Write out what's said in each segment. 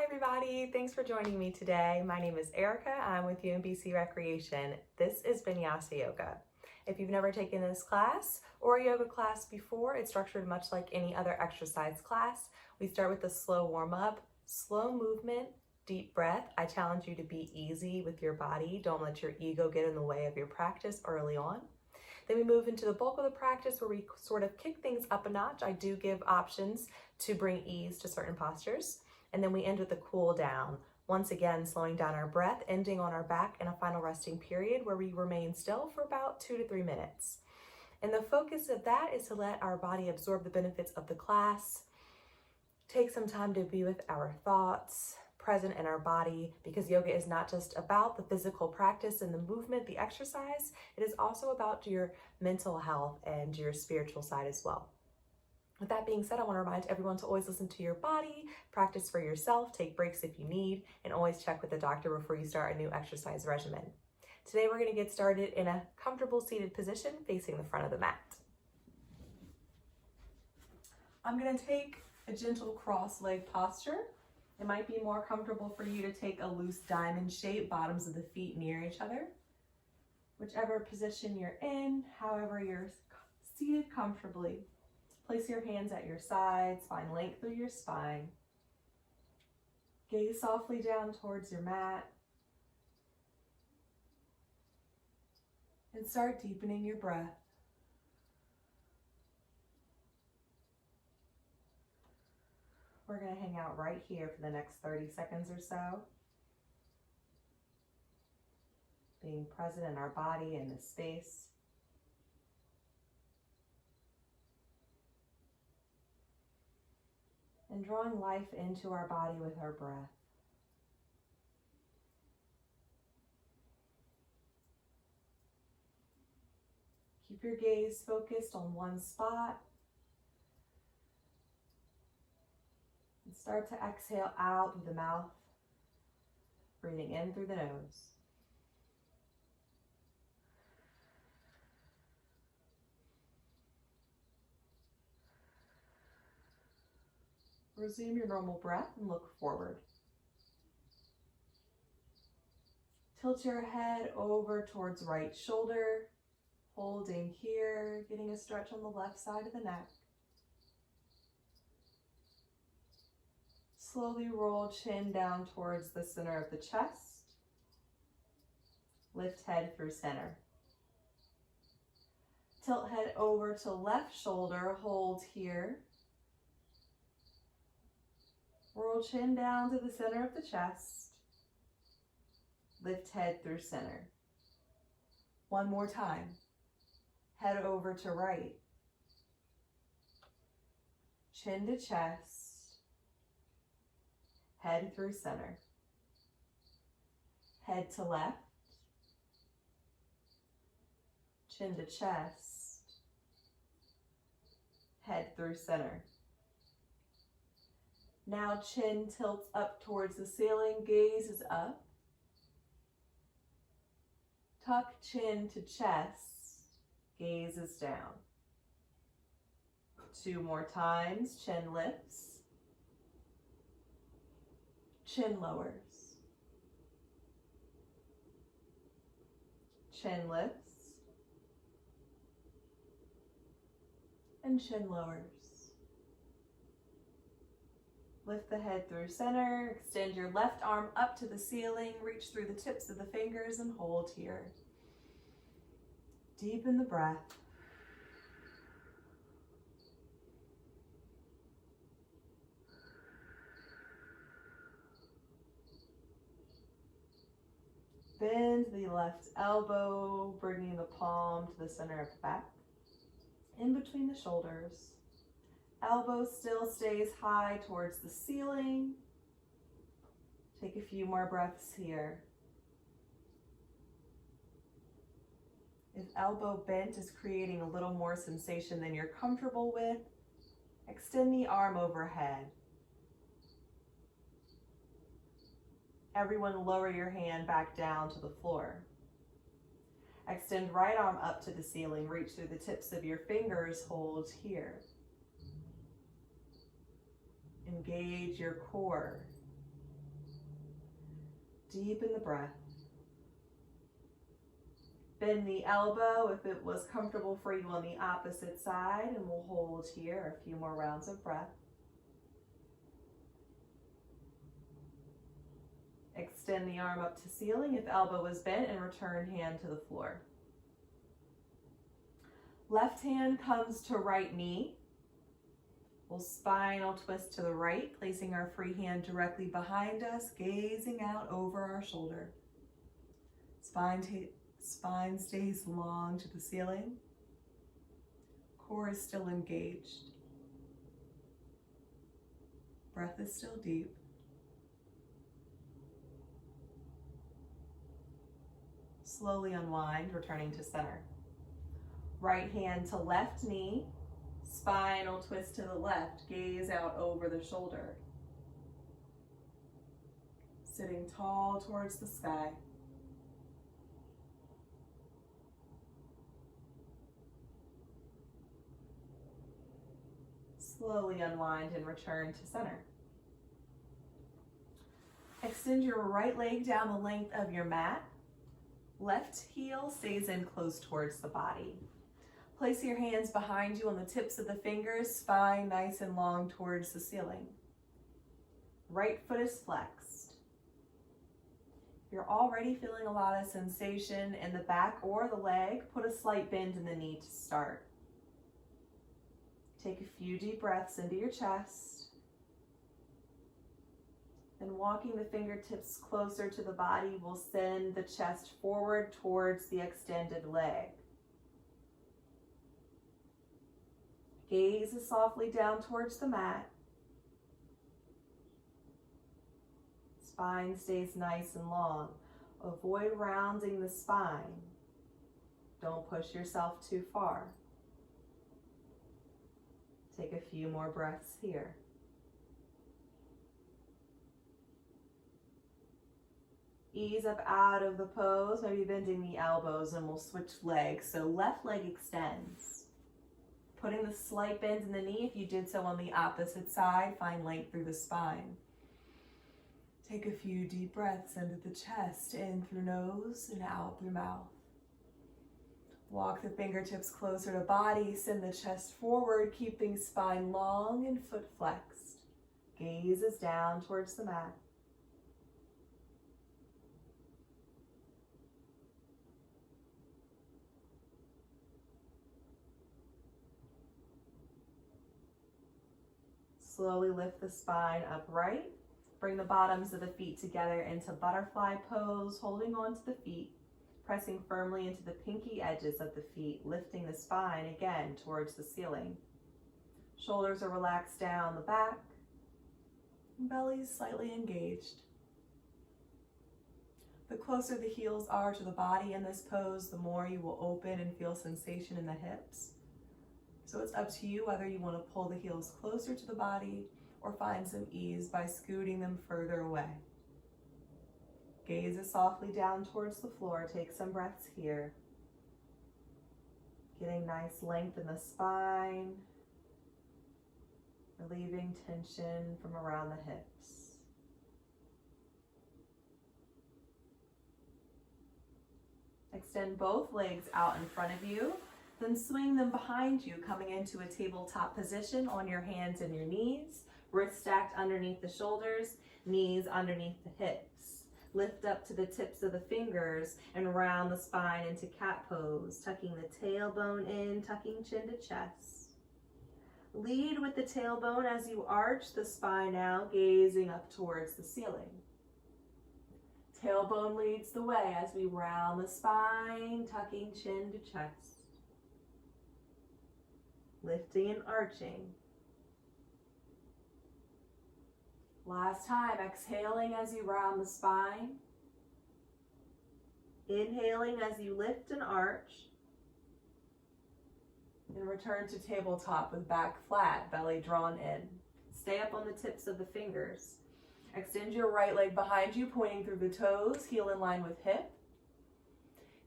everybody, thanks for joining me today. My name is Erica. I'm with UMBC Recreation. This is Vinyasa Yoga. If you've never taken this class or a yoga class before, it's structured much like any other exercise class. We start with a slow warm-up, slow movement, deep breath. I challenge you to be easy with your body. Don't let your ego get in the way of your practice early on. Then we move into the bulk of the practice where we sort of kick things up a notch. I do give options to bring ease to certain postures. And then we end with a cool down. Once again, slowing down our breath, ending on our back in a final resting period where we remain still for about 2 to 3 minutes. And the focus of that is to let our body absorb the benefits of the class, take some time to be with our thoughts, present in our body, because yoga is not just about the physical practice and the movement, the exercise. It is also about your mental health and your spiritual side as well. With that being said, I want to remind everyone to always listen to your body, practice for yourself, take breaks if you need, and always check with the doctor before you start a new exercise regimen. Today we're going to get started in a comfortable seated position facing the front of the mat. I'm going to take a gentle cross-leg posture. It might be more comfortable for you to take a loose diamond shape, bottoms of the feet near each other. Whichever position you're in, however you're seated comfortably. Place your hands at your sides, find length through your spine. Gaze softly down towards your mat. And start deepening your breath. We're going to hang out right here for the next 30 seconds or so. Being present in our body and the space. And drawing life into our body with our breath. Keep your gaze focused on one spot. And start to exhale out through the mouth, breathing in through the nose. Resume your normal breath and look forward. Tilt your head over towards right shoulder, holding here, getting a stretch on the left side of the neck. Slowly roll chin down towards the center of the chest. Lift head through center. Tilt head over to left shoulder, hold here. Roll chin down to the center of the chest. Lift head through center. One more time. Head over to right. Chin to chest. Head through center. Head to left. Chin to chest. Head through center. Now chin tilts up towards the ceiling, gaze is up. Tuck chin to chest, gaze is down. 2 more times, chin lifts. Chin lowers. Chin lifts. And chin lowers. Lift the head through center, extend your left arm up to the ceiling, reach through the tips of the fingers and hold here. Deepen the breath. Bend the left elbow, bringing the palm to the center of the back, in between the shoulders. Elbow still stays high towards the ceiling. Take a few more breaths here. If elbow bent is creating a little more sensation than you're comfortable with, extend the arm overhead. Everyone lower your hand back down to the floor. Extend right arm up to the ceiling, reach through the tips of your fingers, hold here. Engage your core. deepen the breath. Bend the elbow if it was comfortable for you on the opposite side, and we'll hold here a few more rounds of breath. Extend the arm up to ceiling if elbow is bent, and return hand to the floor. Left hand comes to right knee. We'll spinal twist to the right, placing our free hand directly behind us, gazing out over our shoulder. Spine stays long to the ceiling. Core is still engaged. Breath is still deep. Slowly unwind, returning to center. Right hand to left knee, spinal twist to the left, gaze out over the shoulder. Sitting tall towards the sky. Slowly unwind and return to center. Extend your right leg down the length of your mat. Left heel stays in close towards the body. Place your hands behind you on the tips of the fingers, spine nice and long towards the ceiling. Right foot is flexed. If you're already feeling a lot of sensation in the back or the leg, put a slight bend in the knee to start. Take a few deep breaths into your chest. Then walking the fingertips closer to the body will send the chest forward towards the extended leg. Gaze softly down towards the mat. Spine stays nice and long. Avoid rounding the spine. Don't push yourself too far. Take a few more breaths here. Ease up out of the pose, maybe bending the elbows, and we'll switch legs. So left leg extends. Putting the slight bend in the knee, if you did so on the opposite side, find length through the spine. Take a few deep breaths into the chest, in through nose and out through mouth. Walk the fingertips closer to body, send the chest forward, keeping spine long and foot flexed. Gaze is down towards the mat. Slowly lift the spine upright. Bring the bottoms of the feet together into butterfly pose, holding on to the feet, pressing firmly into the pinky edges of the feet, lifting the spine again towards the ceiling. Shoulders are relaxed down the back, and belly is slightly engaged. The closer the heels are to the body in this pose, the more you will open and feel sensation in the hips. So it's up to you whether you want to pull the heels closer to the body or find some ease by scooting them further away. Gaze softly down towards the floor. Take some breaths here. Getting nice length in the spine, relieving tension from around the hips. Extend both legs out in front of you. Then swing them behind you, coming into a tabletop position on your hands and your knees. Wrists stacked underneath the shoulders, knees underneath the hips. Lift up to the tips of the fingers and round the spine into cat pose, tucking the tailbone in, tucking chin to chest. Lead with the tailbone as you arch the spine out, gazing up towards the ceiling. Tailbone leads the way as we round the spine, tucking chin to chest. Lifting and arching. Last time, exhaling as you round the spine. Inhaling as you lift and arch. And return to tabletop with back flat, belly drawn in. Stay up on the tips of the fingers. Extend your right leg behind you, pointing through the toes, heel in line with hip.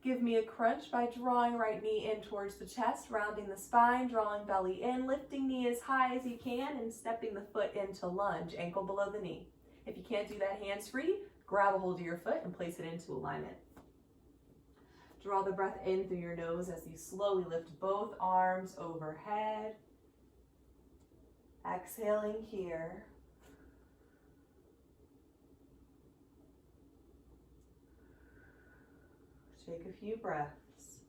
Give me a crunch by drawing right knee in towards the chest, rounding the spine, drawing belly in, lifting knee as high as you can, and stepping the foot into lunge, ankle below the knee. If you can't do that hands free, Grab a hold of your foot and place it into alignment. Draw the breath in through your nose as you slowly lift both arms overhead. Exhaling here. Take a few breaths.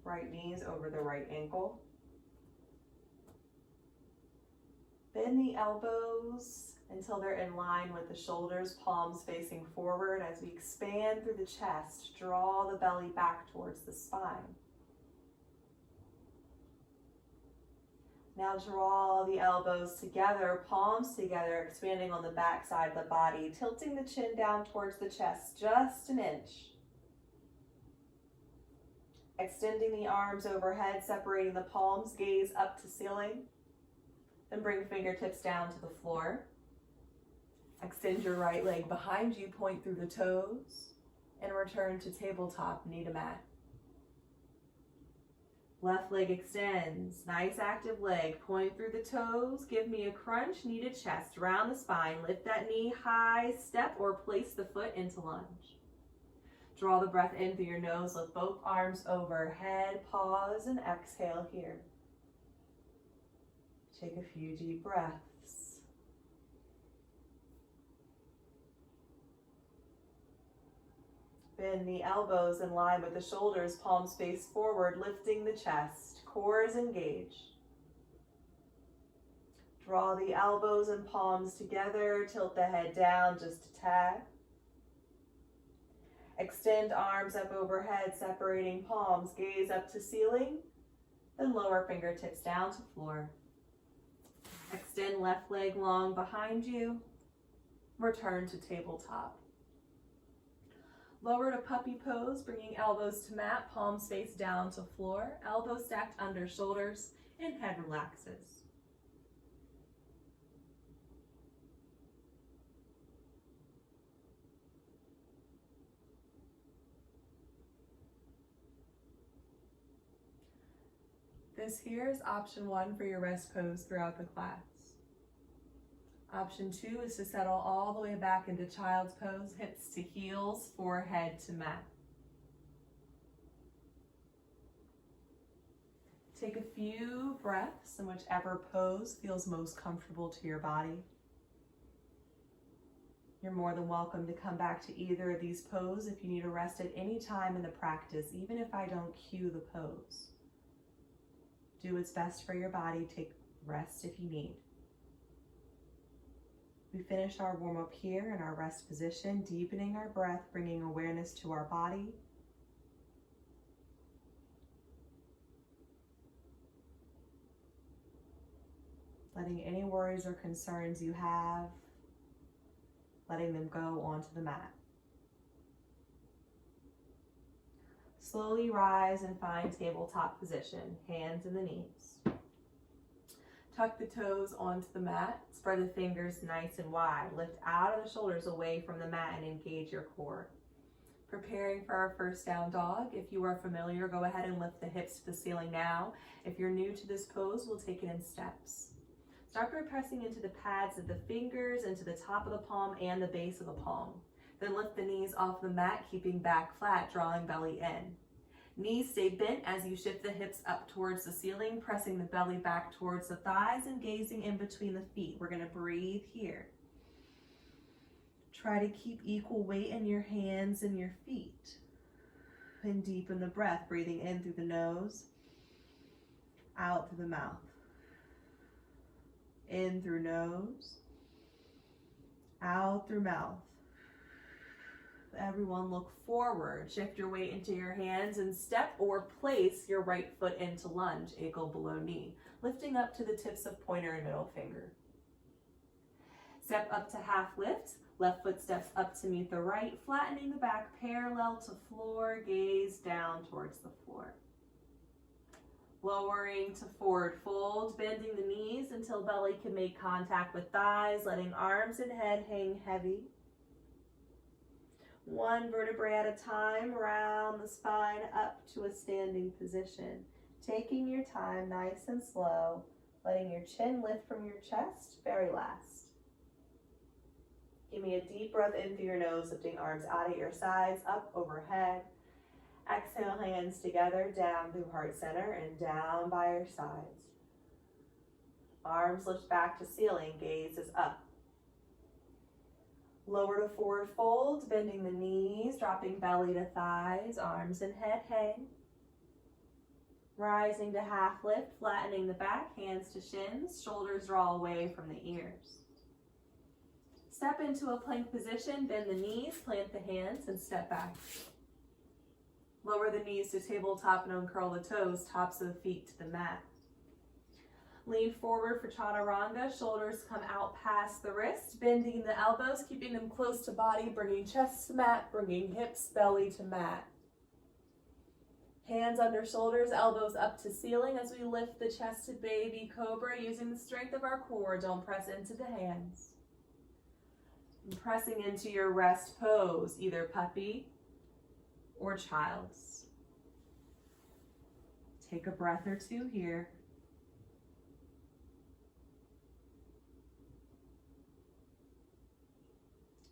Right knees over the right ankle. Bend the elbows until they're in line with the shoulders, palms facing forward as we expand through the chest. Draw the belly back towards the spine. Now draw the elbows together, palms together, expanding on the back side of the body, tilting the chin down towards the chest just an inch. Extending the arms overhead, separating the palms, gaze up to ceiling. Then bring fingertips down to the floor. Extend your right leg behind you, point through the toes, and return to tabletop, knee to mat. Left leg extends, nice active leg, point through the toes, give me a crunch, knee to chest, round the spine, lift that knee high, step or place the foot into lunge. Draw the breath in through your nose, lift both arms overhead, pause and exhale here. Take a few deep breaths. Bend the elbows in line with the shoulders, palms face forward, lifting the chest, core is engaged. Draw the elbows and palms together, tilt the head down just a tad. Extend arms up overhead, separating palms, gaze up to ceiling, then lower fingertips down to floor. Extend left leg long behind you, return to tabletop. Lower to puppy pose, bringing elbows to mat, palms face down to floor, elbows stacked under shoulders, and head relaxes. This here is option 1 for your rest pose throughout the class. Option 2 is to settle all the way back into child's pose, hips to heels, forehead to mat. Take a few breaths in whichever pose feels most comfortable to your body. You're more than welcome to come back to either of these poses if you need a rest at any time in the practice, even if I don't cue the pose. Do what's best for your body. Take rest if you need. We finish our warm-up here in our rest position, deepening our breath, bringing awareness to our body. Letting any worries or concerns you have, letting them go onto the mat. Slowly rise and find tabletop position, hands in the knees. Tuck the toes onto the mat, spread the fingers nice and wide. Lift out of the shoulders away from the mat and engage your core. Preparing for our first down dog. If you are familiar, go ahead and lift the hips to the ceiling now. If you're new to this pose, we'll take it in steps. Start by pressing into the pads of the fingers, into the top of the palm and the base of the palm. Then lift the knees off the mat, keeping back flat, drawing belly in. Knees stay bent as you shift the hips up towards the ceiling, pressing the belly back towards the thighs and gazing in between the feet. We're going to breathe here. Try to keep equal weight in your hands and your feet. And deepen the breath, breathing in through the nose, out through the mouth. In through nose, out through mouth. Everyone look forward, shift your weight into your hands and step or place your right foot into lunge, ankle below knee, lifting up to the tips of pointer and middle finger. Step up to half lift, left foot steps up to meet the right, flattening the back parallel to floor, gaze down towards the floor. Lowering to forward fold, bending the knees until belly can make contact with thighs, letting arms and head hang heavy. One vertebrae at a time, round the spine up to a standing position. Taking your time, nice and slow, letting your chin lift from your chest, very last. Give me a deep breath in through your nose, lifting arms out at your sides, up overhead. Exhale, hands together, down through heart center and down by your sides. Arms lift back to ceiling, gaze is up. Lower to forward fold, bending the knees, dropping belly to thighs, arms and head hang. Rising to half lift, flattening the back, hands to shins, shoulders draw away from the ears. Step into a plank position, bend the knees, plant the hands, and step back. Lower the knees to tabletop and uncurl the toes, tops of the feet to the mat. Lean forward for chaturanga, shoulders come out past the wrist, bending the elbows, keeping them close to body, bringing chest to mat, bringing hips, belly to mat. Hands under shoulders, elbows up to ceiling as we lift the chest to baby cobra, using the strength of our core. Don't press into the hands. And pressing into your rest pose, either puppy or child's. Take a breath or two here.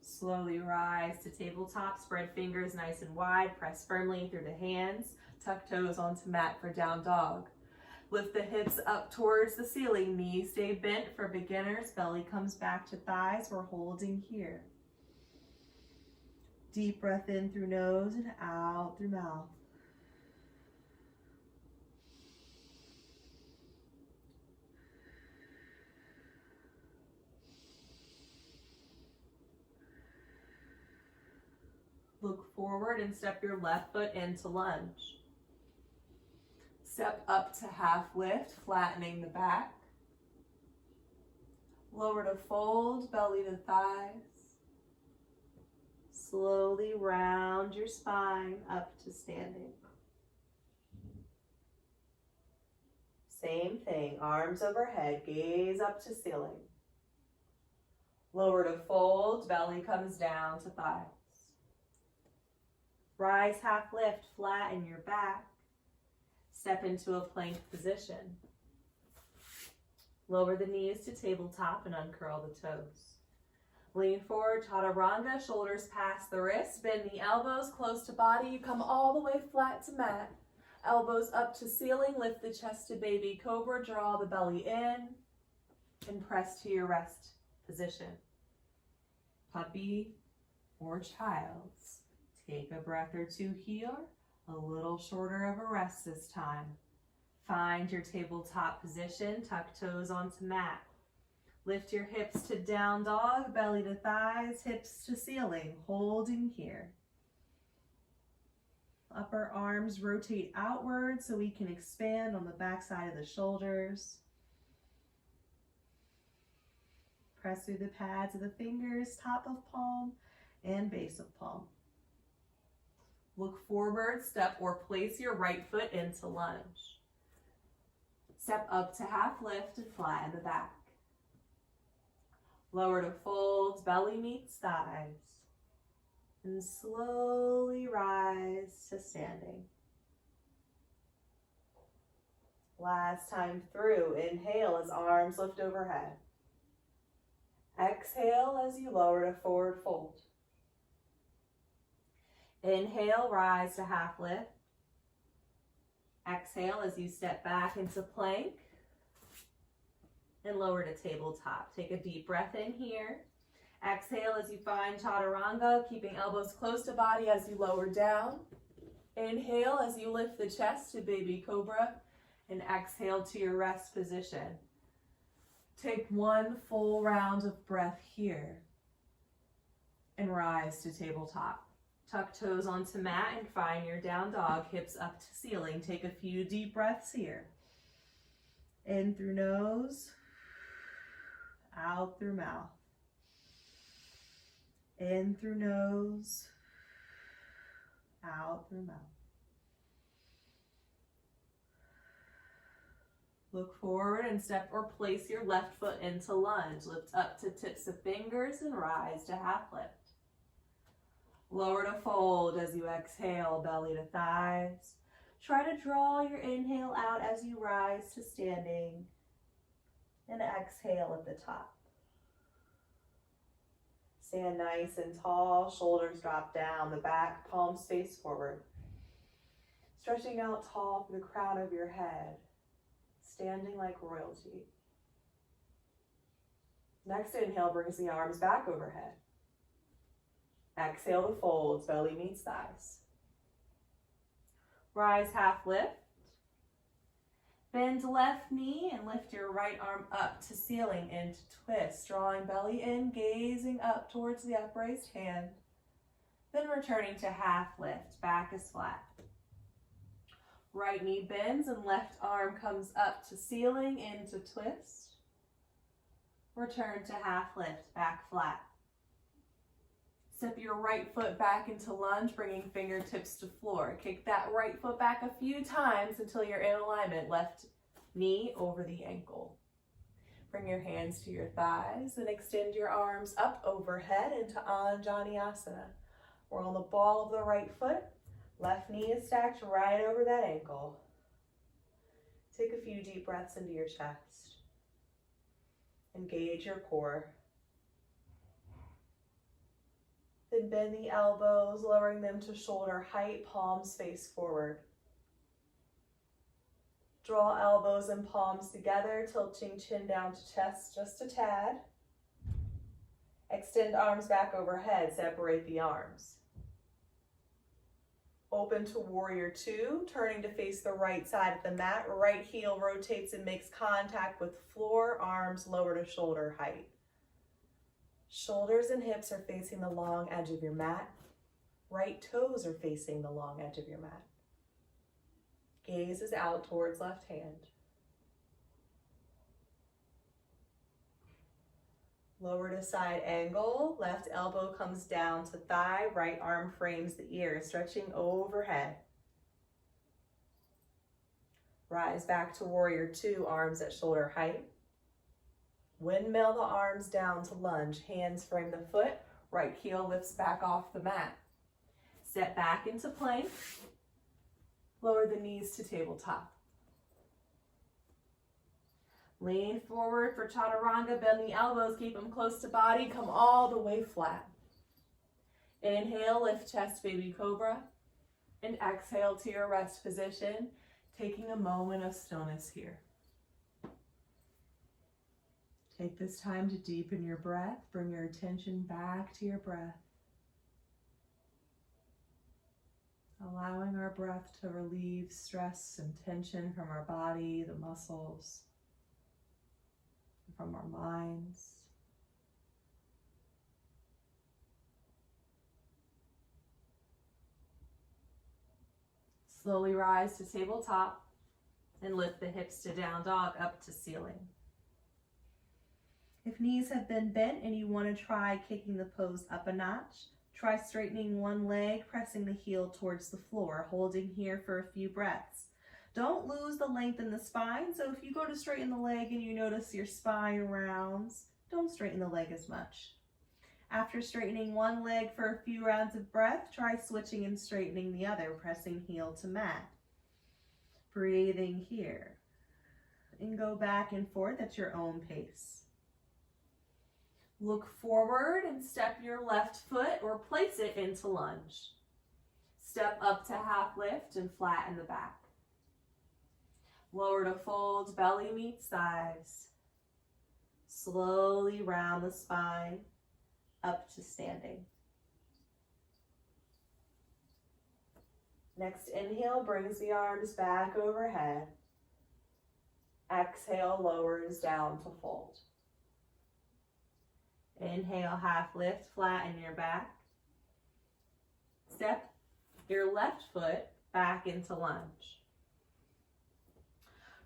Slowly rise to tabletop, spread fingers nice and wide, press firmly through the hands, tuck toes onto mat for down dog. Lift the hips up towards the ceiling, knees stay bent for beginners, belly comes back to thighs, we're holding here. Deep breath in through nose and out through mouth. Look forward and step your left foot into lunge. Step up to half lift, flattening the back. Lower to fold, belly to thighs. Slowly round your spine up to standing. Same thing, arms overhead, gaze up to ceiling. Lower to fold, belly comes down to thighs. Rise, half lift, flatten your back. Step into a plank position. Lower the knees to tabletop and uncurl the toes. Lean forward, chaturanga, shoulders past the wrists, bend the elbows close to body. You come all the way flat to mat. Elbows up to ceiling, lift the chest to baby cobra, draw the belly in, and press to your rest position. Puppy or child's. Take a breath or two here, a little shorter of a rest this time. Find your tabletop position, tuck toes onto mat. Lift your hips to down dog, belly to thighs, hips to ceiling, holding here. Upper arms rotate outward so we can expand on the back side of the shoulders. Press through the pads of the fingers, top of palm and base of palm. Look forward, step or place your right foot into lunge. Step up to half lift and flatten the back. Lower to fold, belly meets thighs. And slowly rise to standing. Last time through, inhale as arms lift overhead. Exhale as you lower to forward fold. Inhale, rise to half lift. Exhale as you step back into plank and lower to tabletop. Take a deep breath in here. Exhale as you find chaturanga, keeping elbows close to body as you lower down. Inhale as you lift the chest to baby cobra and exhale to your rest position. Take one full round of breath here and rise to tabletop. Tuck toes onto mat and find your down dog, hips up to ceiling. Take a few deep breaths here. In through nose, out through mouth. In through nose, out through mouth. Look forward and step or place your left foot into lunge. Lift up to tips of fingers and rise to half lift. Lower to fold as you exhale, belly to thighs. Try to draw your inhale out as you rise to standing and exhale at the top. Stand nice and tall, shoulders drop down, the back, palms face forward. Stretching out tall for the crown of your head, standing like royalty. Next inhale brings the arms back overhead. Exhale to folds, belly meets thighs. Rise, half lift. Bend left knee and lift your right arm up to ceiling into twist, drawing belly in, gazing up towards the upraised hand. Then returning to half lift, back is flat. Right knee bends and left arm comes up to ceiling into twist. Return to half lift, back flat. Step your right foot back into lunge, bringing fingertips to floor. Kick that right foot back a few times until you're in alignment. Left knee over the ankle. Bring your hands to your thighs and extend your arms up overhead into Anjaneyasana. We're on the ball of the right foot. Left knee is stacked right over that ankle. Take a few deep breaths into your chest. Engage your core. Then bend the elbows, lowering them to shoulder height, palms face forward. Draw elbows and palms together, tilting chin down to chest just a tad. Extend arms back overhead, separate the arms. Open to warrior two, turning to face the right side of the mat. Right heel rotates and makes contact with floor, arms lower to shoulder height. Shoulders and hips are facing the long edge of your mat. Right toes are facing the long edge of your mat. Gaze is out towards left hand. Lower to side angle, left elbow comes down to thigh, right arm frames the ear, stretching overhead. Rise back to warrior two, arms at shoulder height. Windmill the arms down to lunge, hands frame the foot, right heel lifts back off the mat. Step back into plank, lower the knees to tabletop. Lean forward for chaturanga, bend the elbows, keep them close to body, come all the way flat. Inhale, lift chest, baby cobra, and exhale to your rest position, taking a moment of stillness here. Take this time to deepen your breath, bring your attention back to your breath. Allowing our breath to relieve stress and tension from our body, the muscles, from our minds. Slowly rise to tabletop and lift the hips to down dog up to ceiling. If knees have been bent and you want to try kicking the pose up a notch, try straightening one leg, pressing the heel towards the floor, holding here for a few breaths. Don't lose the length in the spine, so if you go to straighten the leg and you notice your spine rounds, don't straighten the leg as much. After straightening one leg for a few rounds of breath, try switching and straightening the other, pressing heel to mat. Breathing here. And go back and forth at your own pace. Look forward and step your left foot or place it into lunge. Step up to half lift and flatten the back. Lower to fold, belly meets thighs. Slowly round the spine, up to standing. Next inhale brings the arms back overhead. Exhale lowers down to fold. Inhale, half lift, flatten your back. Step your left foot back into lunge.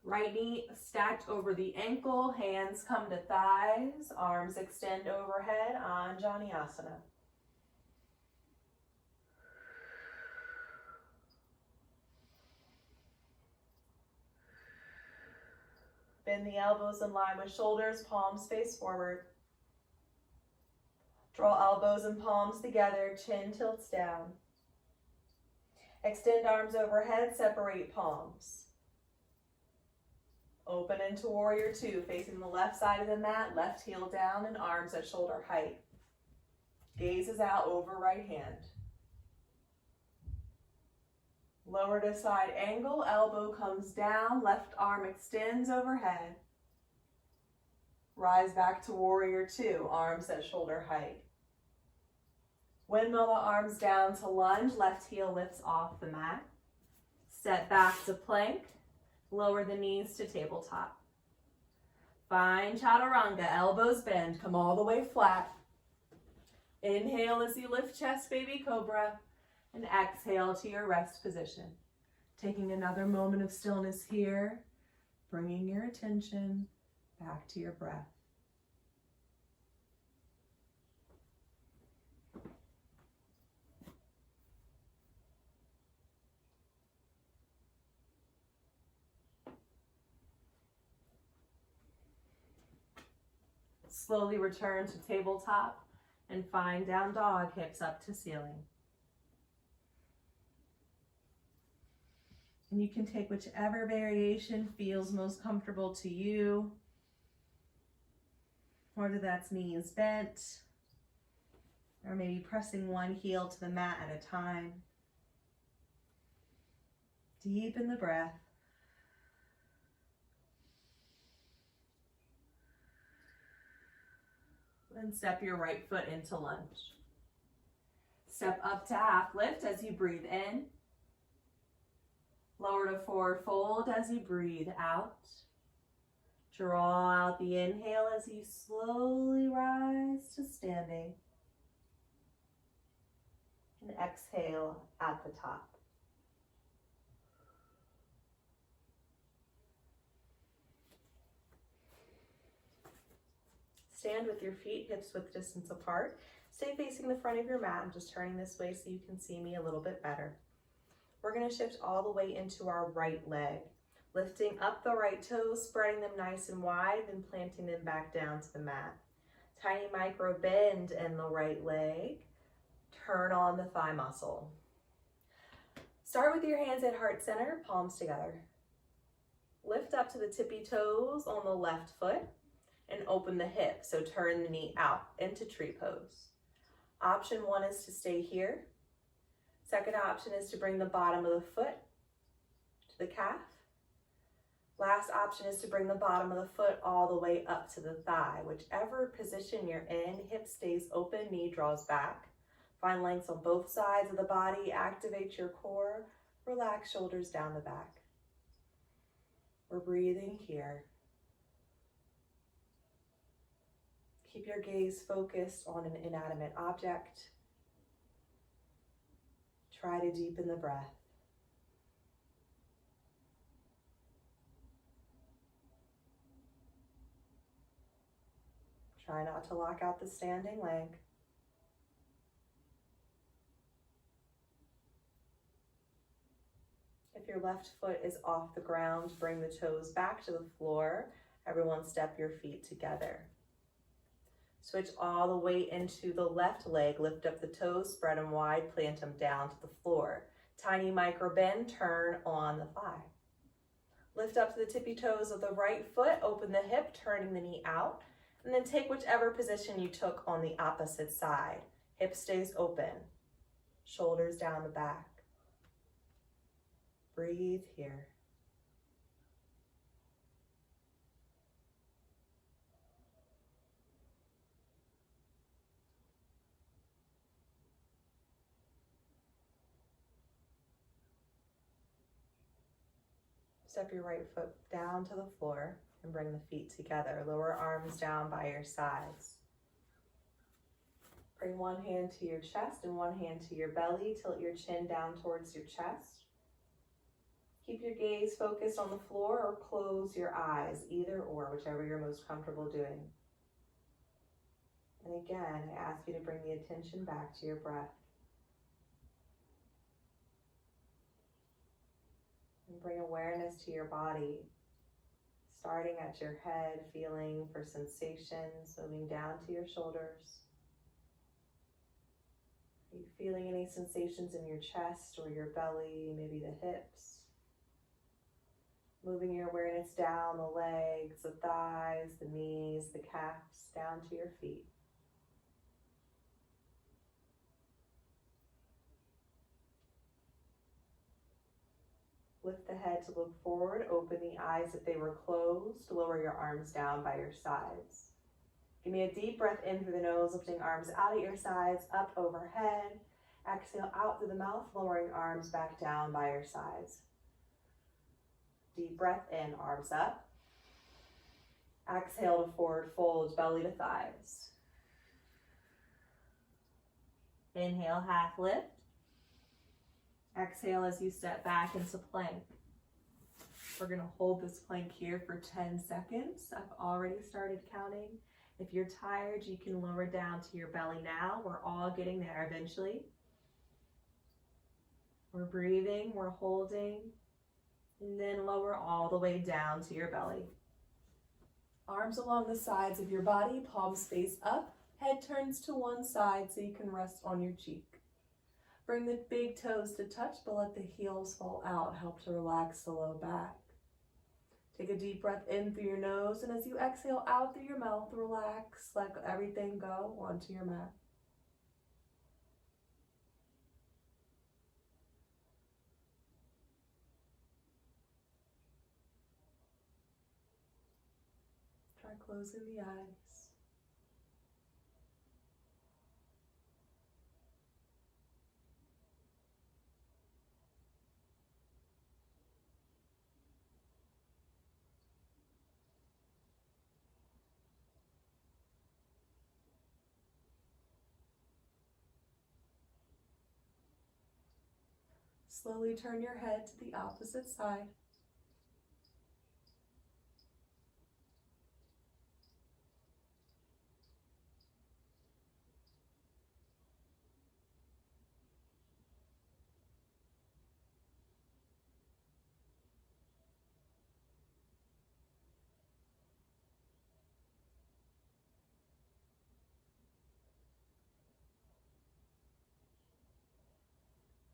Right knee stacked over the ankle, hands come to thighs, arms extend overhead, Anjaneyasana. Bend the elbows in line with shoulders, palms face forward. Draw elbows and palms together, chin tilts down. Extend arms overhead, separate palms. Open into warrior two, facing the left side of the mat, left heel down and arms at shoulder height. Gaze is out over right hand. Lower to side angle, elbow comes down, left arm extends overhead. Rise back to warrior two, arms at shoulder height. Windmill the arms down to lunge, left heel lifts off the mat. Step back to plank, lower the knees to tabletop. Find chaturanga, elbows bend, come all the way flat. Inhale as you lift chest, baby cobra, and exhale to your rest position. Taking another moment of stillness here, bringing your attention back to your breath. Slowly return to tabletop and find down dog, hips up to ceiling. And you can take whichever variation feels most comfortable to you, whether that's knees bent, or maybe pressing one heel to the mat at a time. Deepen the breath. And step your right foot into lunge. Step up to half lift as you breathe in. Lower to forward fold as you breathe out. Draw out the inhale as you slowly rise to standing. And exhale at the top. Stand with your feet hips width distance apart. Stay facing the front of your mat. I'm just turning this way so you can see me a little bit better. We're going to shift all the way into our right leg. Lifting up the right toes, spreading them nice and wide, then planting them back down to the mat. Tiny micro bend in the right leg. Turn on the thigh muscle. Start with your hands at heart center, palms together. Lift up to the tippy toes on the left foot and open the hip, so turn the knee out into tree pose. Option one is to stay here. Second option is to bring the bottom of the foot to the calf. Last option is to bring the bottom of the foot all the way up to the thigh. Whichever position you're in, hip stays open, knee draws back. Find length on both sides of the body, activate your core, relax shoulders down the back. We're breathing here. Keep your gaze focused on an inanimate object. Try to deepen the breath. Try not to lock out the standing leg. If your left foot is off the ground, bring the toes back to the floor. Everyone step your feet together. Switch all the way into the left leg. Lift up the toes, spread them wide, plant them down to the floor. Tiny micro bend, turn on the thigh. Lift up to the tippy toes of the right foot, open the hip, turning the knee out, and then take whichever position you took on the opposite side. Hip stays open, shoulders down the back. Breathe here. Step your right foot down to the floor and bring the feet together. Lower arms down by your sides. Bring one hand to your chest and one hand to your belly. Tilt your chin down towards your chest. Keep your gaze focused on the floor or close your eyes, either or, whichever you're most comfortable doing. And again, I ask you to bring the attention back to your breath. And bring awareness to your body, starting at your head, feeling for sensations, moving down to your shoulders. Are you feeling any sensations in your chest or your belly, maybe the hips? Moving your awareness down the legs, the thighs, the knees, the calves, down to your feet. Lift the head to look forward, open the eyes if they were closed, lower your arms down by your sides. Give me a deep breath in through the nose, lifting arms out at your sides, up overhead. Exhale out through the mouth, lowering arms back down by your sides. Deep breath in, arms up. Exhale to forward fold, belly to thighs. Inhale, half lift. Exhale as you step back into plank. We're going to hold this plank here for 10 seconds. I've already started counting. If you're tired, you can lower down to your belly now. We're all getting there eventually. We're breathing, we're holding, and then lower all the way down to your belly. Arms along the sides of your body, palms face up, head turns to one side so you can rest on your cheek. Bring the big toes to touch, but let the heels fall out. Help to relax the low back. Take a deep breath in through your nose, and as you exhale out through your mouth, relax, let everything go onto your mat. Try closing the eyes. Slowly turn your head to the opposite side.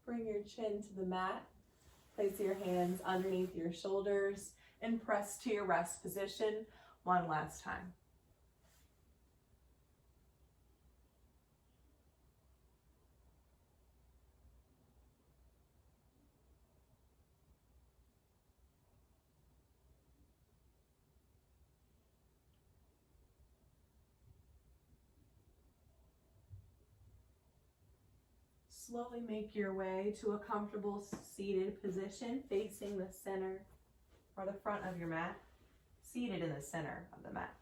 Bring your chin to the mat. Place your hands underneath your shoulders and press to your rest position one last time. Slowly make your way to a comfortable seated position facing the center or the front of your mat, seated in the center of the mat.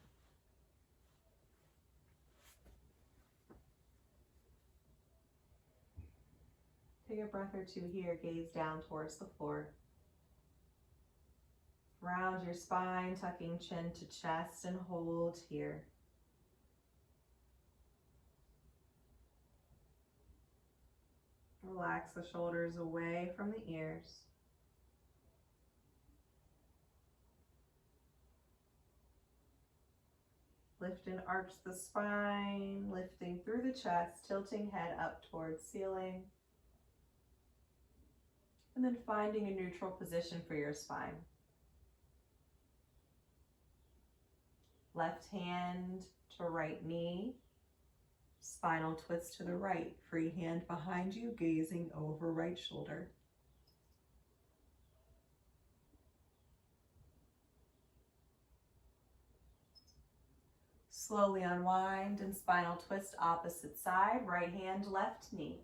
Take a breath or two here, gaze down towards the floor. Round your spine, tucking chin to chest, and hold here. Relax the shoulders away from the ears. Lift and arch the spine, lifting through the chest, tilting head up towards ceiling. And then finding a neutral position for your spine. Left hand to right knee. Spinal twist to the right, free hand behind you, gazing over right shoulder. Slowly unwind and spinal twist opposite side, right hand, left knee.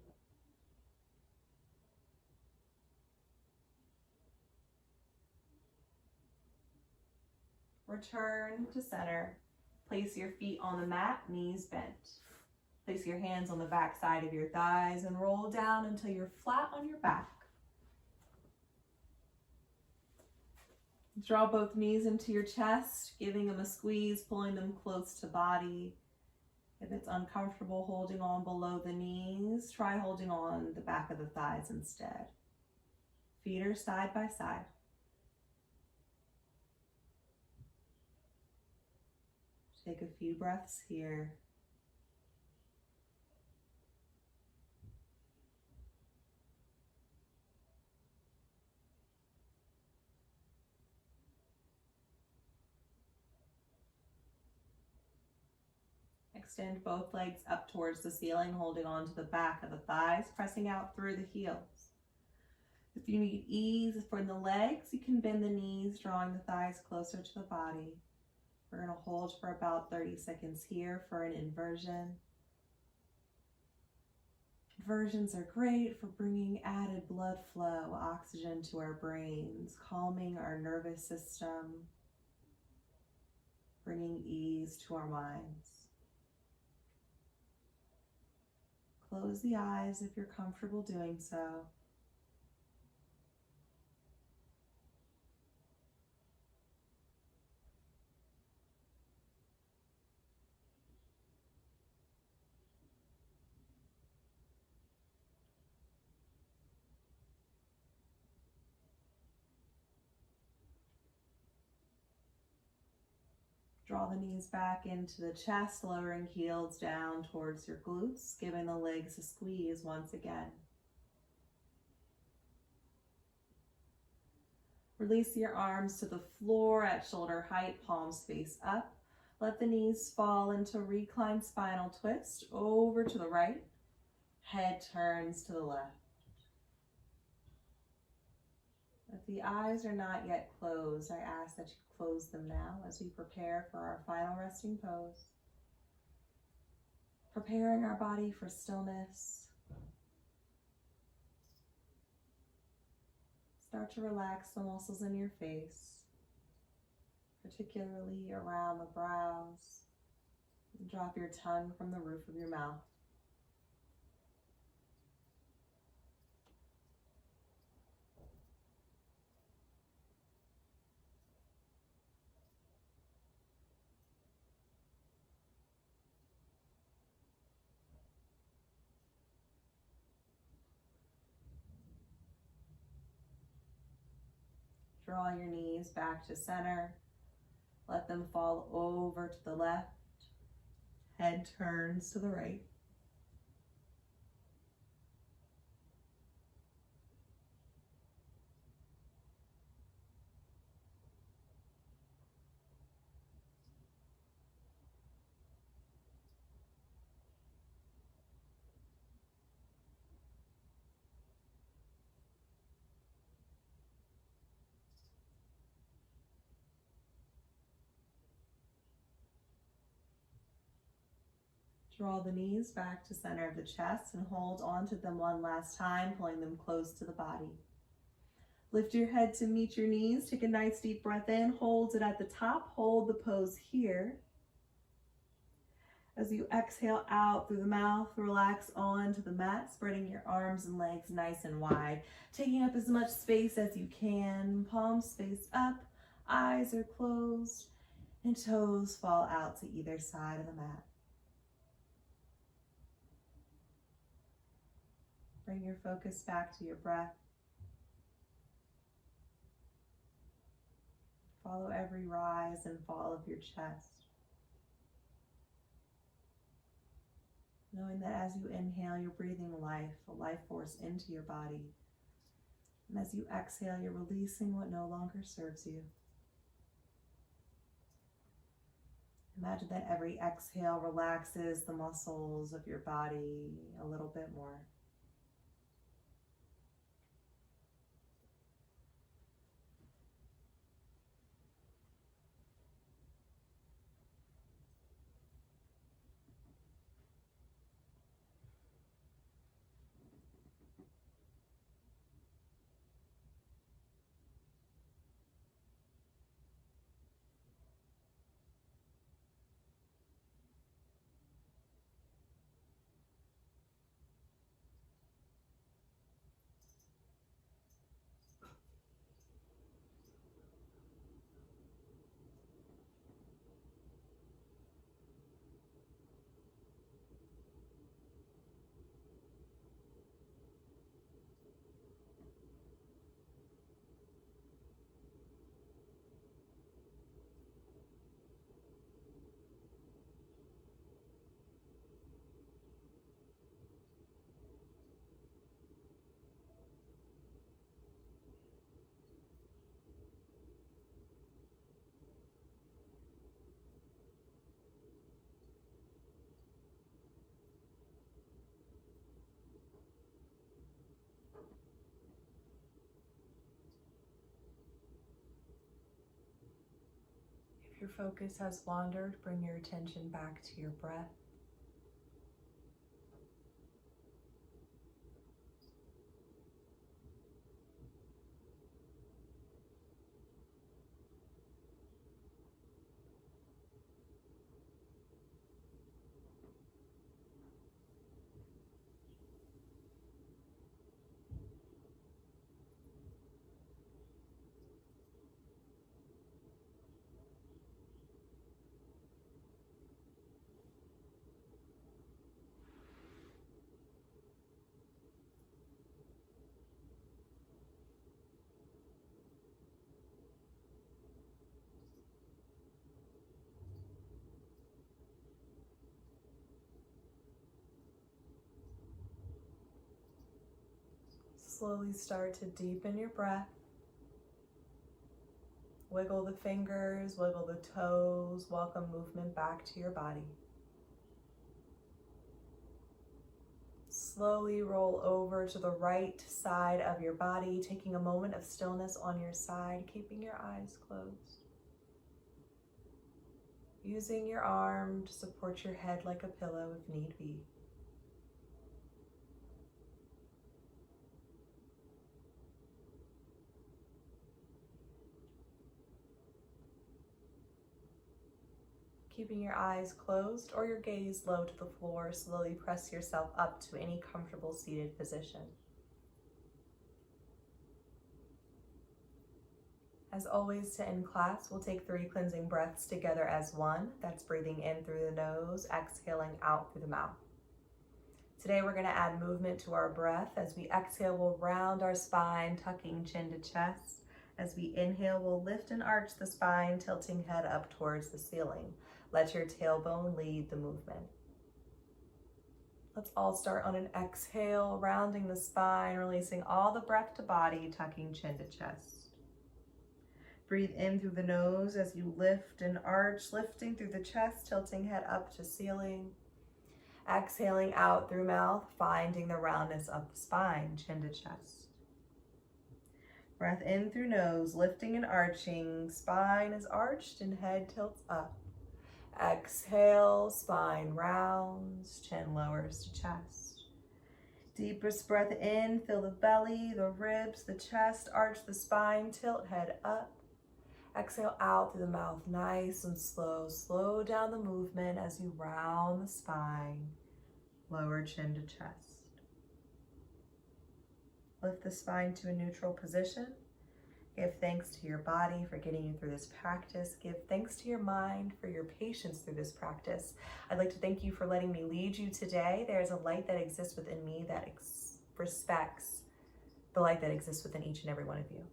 Return to center. Place your feet on the mat, knees bent. Place your hands on the back side of your thighs and roll down until you're flat on your back. Draw both knees into your chest, giving them a squeeze, pulling them close to body. If it's uncomfortable holding on below the knees, try holding on the back of the thighs instead. Feet are side by side. Take a few breaths here. Extend both legs up towards the ceiling, holding on to the back of the thighs, pressing out through the heels. If you need ease for the legs, you can bend the knees, drawing the thighs closer to the body. We're going to hold for about 30 seconds here for an inversion. Inversions are great for bringing added blood flow, oxygen to our brains, calming our nervous system, bringing ease to our minds. Close the eyes if you're comfortable doing so. Draw the knees back into the chest, lowering heels down towards your glutes, giving the legs a squeeze once again. Release your arms to the floor at shoulder height, palms face up. Let the knees fall into reclined spinal twist over to the right. Head turns to the left. If the eyes are not yet closed, I ask that you close them now as we prepare for our final resting pose. Preparing our body for stillness. Start to relax the muscles in your face, particularly around the brows. And drop your tongue from the roof of your mouth. Draw your knees back to center. Let them fall over to the left. Head turns to the right. Draw the knees back to center of the chest and hold onto them one last time, pulling them close to the body. Lift your head to meet your knees. Take a nice deep breath in. Hold it at the top. Hold the pose here. As you exhale out through the mouth, relax onto the mat, spreading your arms and legs nice and wide, taking up as much space as you can. Palms face up, eyes are closed, and toes fall out to either side of the mat. Bring your focus back to your breath. Follow every rise and fall of your chest. Knowing that as you inhale, you're breathing life, a life force into your body. And as you exhale, you're releasing what no longer serves you. Imagine that every exhale relaxes the muscles of your body a little bit more. If your focus has wandered, bring your attention back to your breath. Slowly start to deepen your breath. Wiggle the fingers, wiggle the toes, welcome movement back to your body. Slowly roll over to the right side of your body, taking a moment of stillness on your side, keeping your eyes closed. Using your arm to support your head like a pillow if need be. Keeping your eyes closed or your gaze low to the floor, slowly press yourself up to any comfortable seated position. As always, to end class, we'll take 3 cleansing breaths together as one. That's breathing in through the nose, exhaling out through the mouth. Today we're going to add movement to our breath. As we exhale, we'll round our spine, tucking chin to chest. As we inhale, we'll lift and arch the spine, tilting head up towards the ceiling. Let your tailbone lead the movement. Let's all start on an exhale, rounding the spine, releasing all the breath to body, tucking chin to chest. Breathe in through the nose as you lift and arch, lifting through the chest, tilting head up to ceiling. Exhaling out through mouth, finding the roundness of the spine, chin to chest. Breath in through nose, lifting and arching, spine is arched and head tilts up. Exhale, spine rounds, chin lowers to chest. Deepest breath in, fill the belly, the ribs, the chest, arch the spine, tilt head up. Exhale out through the mouth, nice and slow. Slow down the movement as you round the spine, lower chin to chest. Lift the spine to a neutral position. Give thanks to your body for getting you through this practice. Give thanks to your mind for your patience through this practice. I'd like to thank you for letting me lead you today. There's a light that exists within me that respects the light that exists within each and every one of you.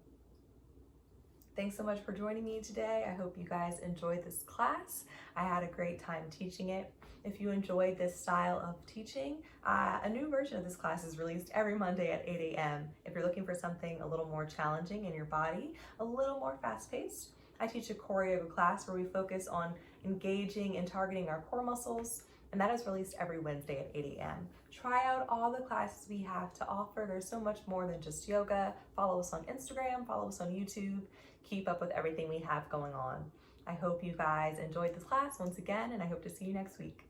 Thanks so much for joining me today. I hope you guys enjoyed this class. I had a great time teaching it. If you enjoyed this style of teaching, a new version of this class is released every Monday at 8 a.m. If you're looking for something a little more challenging in your body, a little more fast-paced, I teach a core yoga class where we focus on engaging and targeting our core muscles, and that is released every Wednesday at 8 a.m. Try out all the classes we have to offer. There's so much more than just yoga. Follow us on Instagram, follow us on YouTube. Keep up with everything we have going on. I hope you guys enjoyed this class once again, and I hope to see you next week.